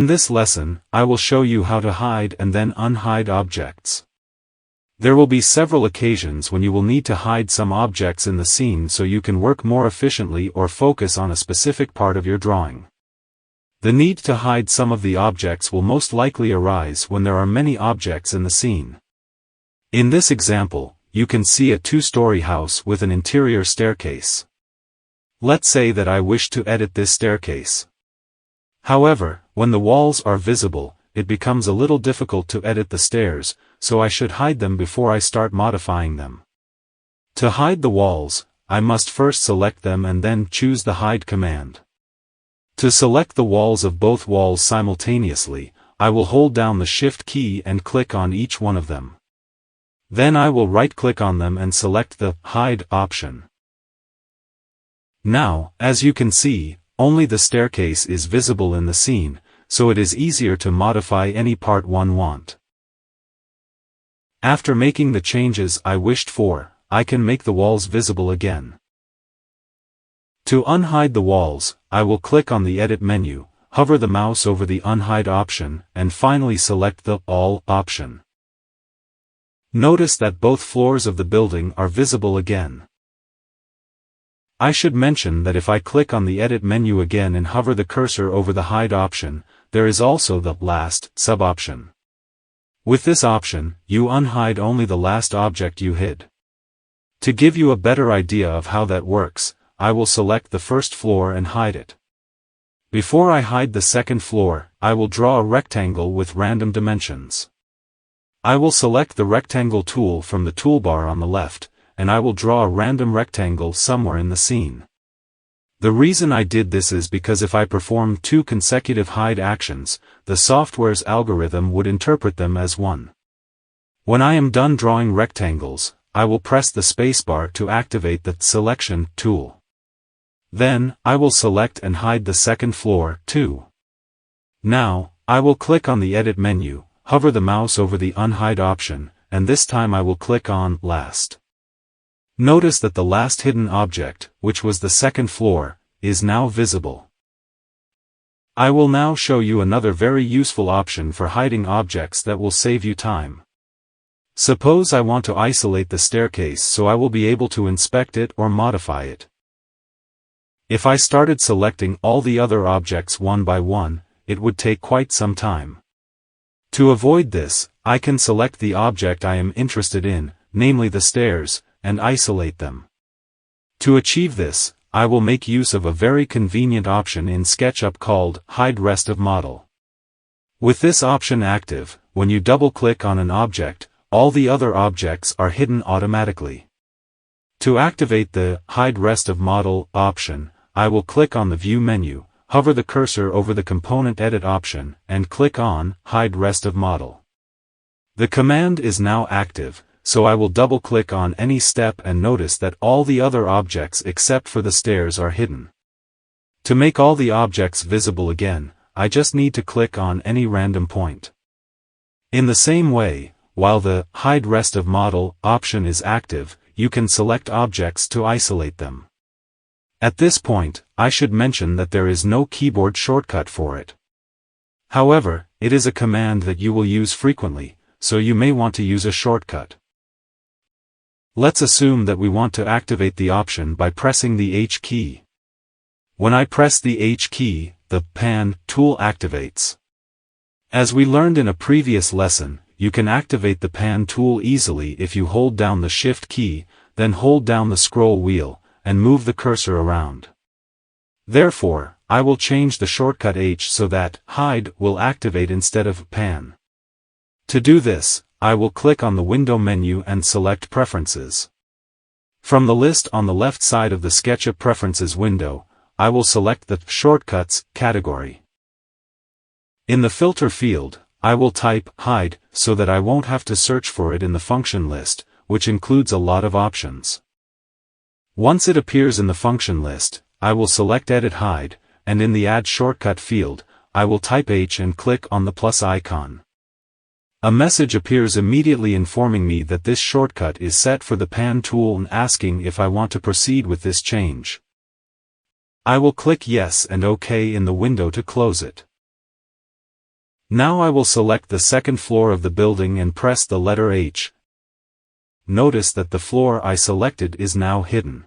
In this lesson, I will show you how to hide and then unhide objects. There will be several occasions when you will need to hide some objects in the scene so you can work more efficiently or focus on a specific part of your drawing. The need to hide some of the objects will most likely arise when there are many objects in the scene. In this example, you can see a two-story house with an interior staircase. Let's say that I wish to edit this staircase. However, when the walls are visible, it becomes a little difficult to edit the stairs, so I should hide them before I start modifying them. To hide the walls, I must first select them and then choose the Hide command. To select the walls of both walls simultaneously, I will hold down the Shift key and click on each one of them. Then I will right-click on them and select the Hide option. Now, as you can see, only the staircase is visible in the scene, so it is easier to modify any part one want. After making the changes I wished for, I can make the walls visible again. To unhide the walls, I will click on the Edit menu, hover the mouse over the Unhide option, and finally select the All option. Notice that both floors of the building are visible again. I should mention that if I click on the Edit menu again and hover the cursor over the Hide option, there is also the Last sub-option. With this option, you unhide only the last object you hid. To give you a better idea of how that works, I will select the first floor and hide it. Before I hide the second floor, I will draw a rectangle with random dimensions. I will select the Rectangle tool from the toolbar on the left, and I will draw a random rectangle somewhere in the scene. The reason I did this is because if I perform two consecutive hide actions, the software's algorithm would interpret them as one. When I am done drawing rectangles, I will press the spacebar to activate the Selection tool. Then, I will select and hide the second floor, too. Now, I will click on the Edit menu, hover the mouse over the Unhide option, and this time I will click on Last. Notice that the last hidden object, which was the second floor, is now visible. I will now show you another very useful option for hiding objects that will save you time. Suppose I want to isolate the staircase so I will be able to inspect it or modify it. If I started selecting all the other objects one by one, it would take quite some time. To avoid this, I can select the object I am interested in, namely the stairs, and isolate them. To achieve this, I will make use of a very convenient option in SketchUp called Hide Rest of Model. With this option active, when you double-click on an object, all the other objects are hidden automatically. To activate the Hide Rest of Model option, I will click on the View menu, hover the cursor over the Component Edit option, and click on Hide Rest of Model. The command is now active, so I will double-click on any step and notice that all the other objects except for the stairs are hidden. To make all the objects visible again, I just need to click on any random point. In the same way, while the Hide Rest of Model option is active, you can select objects to isolate them. At this point, I should mention that there is no keyboard shortcut for it. However, it is a command that you will use frequently, so you may want to use a shortcut. Let's assume that we want to activate the option by pressing the H key. When I press the H key, the Pan tool activates. As we learned in a previous lesson, you can activate the Pan tool easily if you hold down the Shift key, then hold down the scroll wheel, and move the cursor around. Therefore, I will change the shortcut H so that Hide will activate instead of Pan. To do this, I will click on the Window menu and select Preferences. From the list on the left side of the SketchUp Preferences window, I will select the Shortcuts category. In the Filter field, I will type Hide so that I won't have to search for it in the function list, which includes a lot of options. Once it appears in the function list, I will select Edit Hide, and in the Add Shortcut field, I will type H and click on the plus icon. A message appears immediately informing me that this shortcut is set for the Pan tool and asking if I want to proceed with this change. I will click Yes and OK in the window to close it. Now I will select the second floor of the building and press the letter H. Notice that the floor I selected is now hidden.